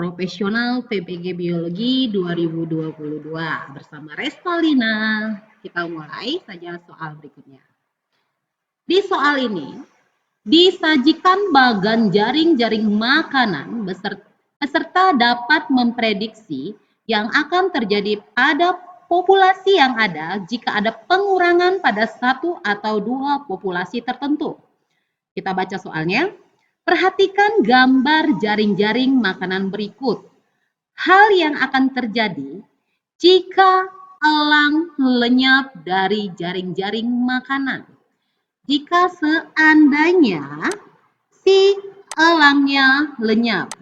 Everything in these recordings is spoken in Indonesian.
Profesional PPG Biologi 2022 bersama Restalina. Kita mulai saja soal berikutnya. Di soal ini, disajikan bagan jaring-jaring makanan peserta dapat memprediksi yang akan terjadi pada populasi yang ada jika ada pengurangan pada satu atau dua populasi tertentu. Kita baca soalnya. Perhatikan gambar jaring-jaring makanan berikut. Hal yang akan terjadi jika elang lenyap dari jaring-jaring makanan. Jika seandainya si elangnya lenyap,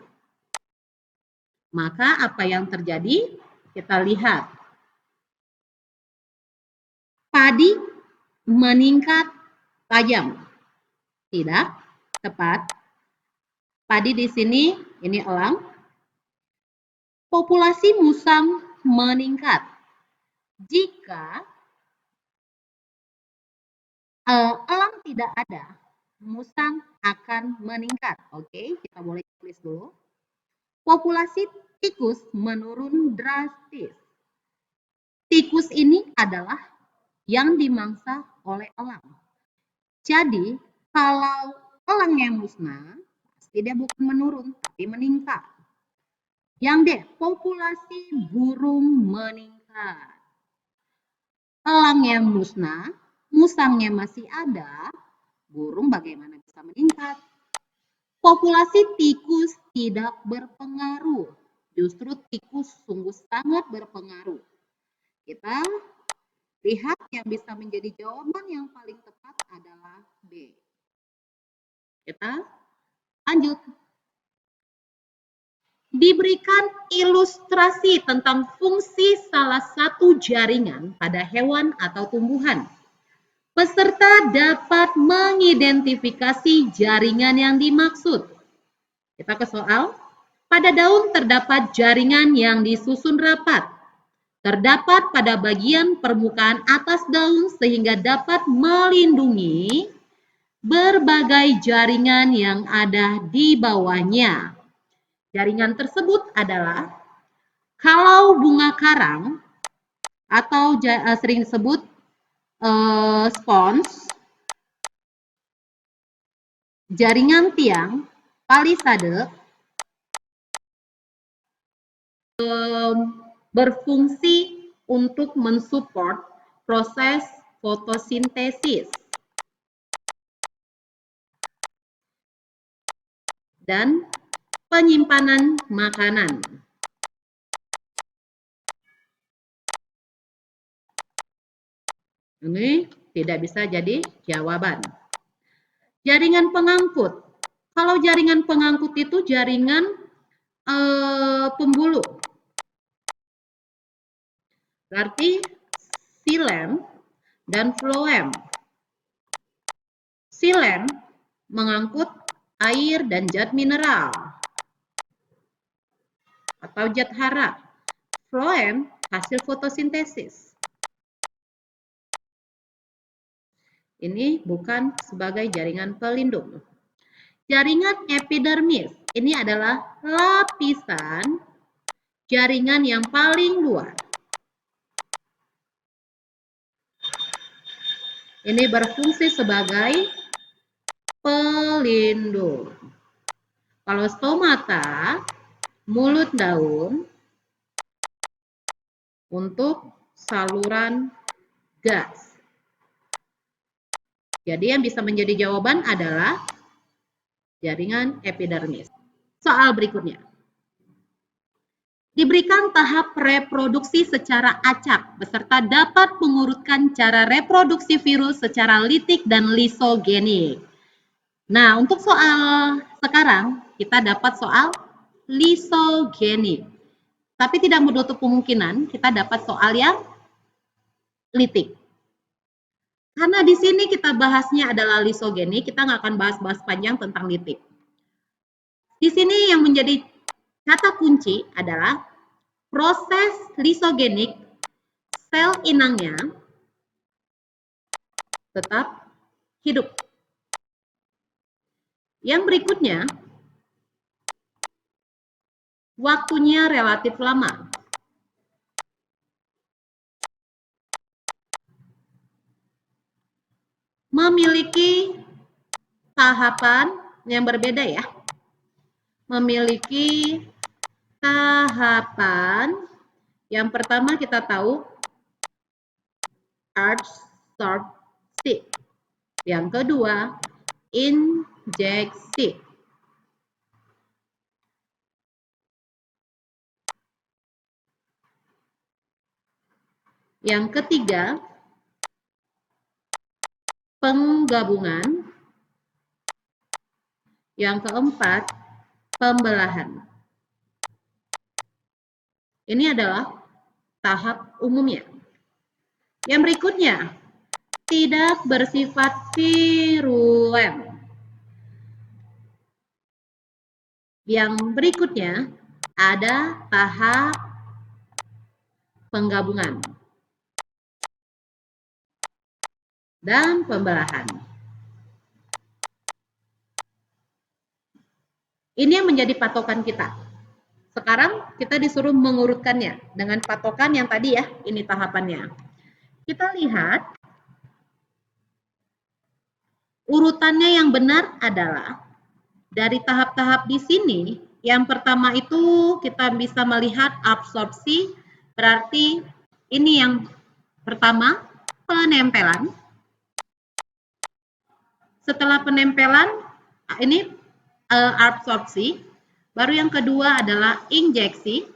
maka apa yang terjadi? Kita lihat. Padi meningkat tajam. Tidak tepat. Padi di sini, ini elang. Populasi musang meningkat. Jika elang tidak ada, musang akan meningkat. Oke, kita boleh tulis dulu. Populasi tikus menurun drastis. Tikus ini adalah yang dimangsa oleh elang. Jadi, kalau elangnya musnah, dia bukan menurun, tapi meningkat. Yang D, populasi burung meningkat. Elangnya musnah, musangnya masih ada, burung bagaimana bisa meningkat? Populasi tikus tidak berpengaruh. Justru tikus sungguh sangat berpengaruh. Kita lihat yang bisa menjadi jawaban yang paling tepat adalah B. Kita lanjut. Diberikan ilustrasi tentang fungsi salah satu jaringan pada hewan atau tumbuhan. Peserta dapat mengidentifikasi jaringan yang dimaksud. Kita ke soal. Pada daun terdapat jaringan yang disusun rapat. Terdapat pada bagian permukaan atas daun sehingga dapat melindungi berbagai jaringan yang ada di bawahnya. Jaringan tersebut adalah kalau bunga karang atau sering disebut spons, jaringan tiang, palisade berfungsi untuk mensupport proses fotosintesis dan penyimpanan makanan. Ini tidak bisa jadi jawaban. Jaringan pengangkut. Kalau jaringan pengangkut itu jaringan pembuluh. Berarti xilem dan phloem. Xilem mengangkut air dan zat mineral atau zat hara. Phloem hasil fotosintesis. Ini bukan sebagai jaringan pelindung. Jaringan epidermis. Ini adalah lapisan jaringan yang paling luar. Ini berfungsi sebagai pelindung. Kalau stomata, mulut daun untuk saluran gas. Jadi yang bisa menjadi jawaban adalah jaringan epidermis. Soal berikutnya. Diberikan tahap reproduksi secara acak, peserta dapat mengurutkan cara reproduksi virus secara litik dan lisogenik. Nah, untuk soal sekarang, kita dapat soal lisogenik. Tapi tidak menutup kemungkinan kita dapat soal yang litik. Karena di sini kita bahasnya adalah lisogenik, kita nggak akan bahas-bahas panjang tentang litik. Di sini yang menjadi kata kunci adalah proses lisogenik, sel inangnya tetap hidup. Yang berikutnya, waktunya relatif lama. Memiliki tahapan yang berbeda ya. Memiliki tahapan yang pertama kita tahu adsorpsi. Yang kedua injeksi. Yang ketiga penggabungan. Yang keempat pembelahan. Ini adalah tahap umumnya. Yang berikutnya, tidak bersifat virulen. Yang berikutnya, ada tahap penggabungan dan pembelahan. Ini yang menjadi patokan kita. Sekarang kita disuruh mengurutkannya dengan patokan yang tadi ya, ini tahapannya. Kita lihat urutannya yang benar adalah dari tahap-tahap di sini. Yang pertama itu kita bisa melihat absorpsi, berarti ini yang pertama penempelan. Setelah penempelan ini absorpsi, baru yang kedua adalah injeksi.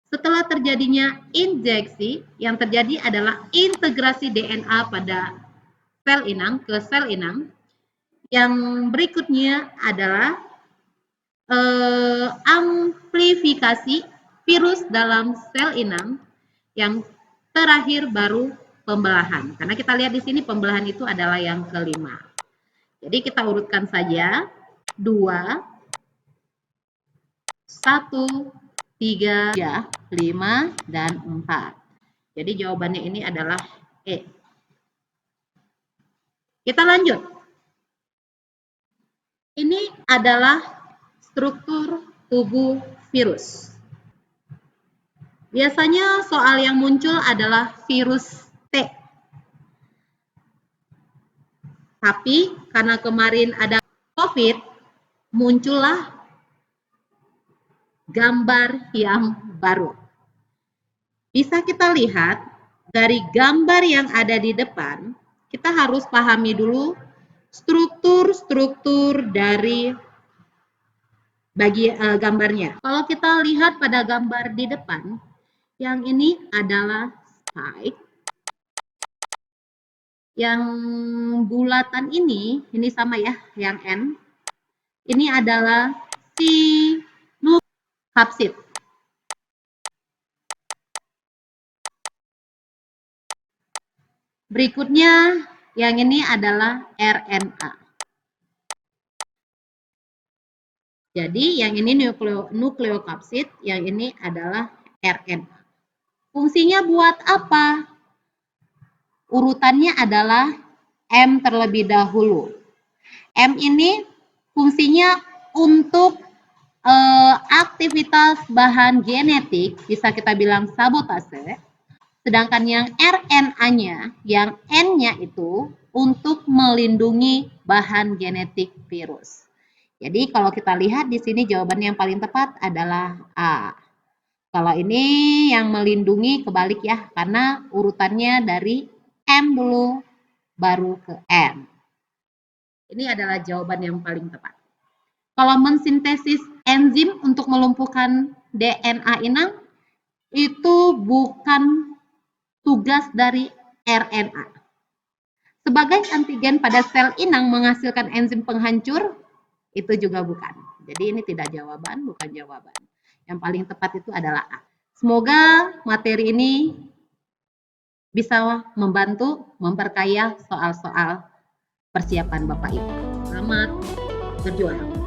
Setelah terjadinya injeksi, yang terjadi adalah integrasi DNA pada sel inang ke sel inang. Yang berikutnya adalah amplifikasi virus dalam sel inang. Yang terakhir baru pembelahan. Karena kita lihat di sini pembelahan itu adalah yang kelima. Jadi kita urutkan saja 2, 1, 3, 5, dan 4. Jadi jawabannya ini adalah E. Kita lanjut. Ini adalah struktur tubuh virus. Biasanya soal yang muncul adalah virus T. Tapi karena kemarin ada COVID, muncullah gambar yang baru. Bisa kita lihat dari gambar yang ada di depan, kita harus pahami dulu struktur-struktur dari gambarnya. Kalau kita lihat pada gambar di depan, yang ini adalah spike. Yang bulatan ini sama ya, yang N. Ini adalah sinukapsid. Berikutnya, yang ini adalah RNA. Jadi, yang ini nukleokapsid, yang ini adalah RNA. Fungsinya buat apa? Urutannya adalah M terlebih dahulu. M ini fungsinya untuk aktivitas bahan genetik, bisa kita bilang sabotase. Sedangkan yang RNA-nya, yang N-nya itu untuk melindungi bahan genetik virus. Jadi kalau kita lihat di sini jawabannya yang paling tepat adalah A. Kalau ini yang melindungi kebalik ya, karena urutannya dari M dulu, baru ke N. Ini adalah jawaban yang paling tepat. Kalau mensintesis enzim untuk melumpuhkan DNA inang, itu bukan tugas dari RNA. Sebagai antigen pada sel inang menghasilkan enzim penghancur, itu juga bukan. Jadi ini tidak jawaban, bukan jawaban. Yang paling tepat itu adalah A. Semoga materi ini bisa membantu memperkaya soal-soal persiapan Bapak Ibu. Selamat berjuang.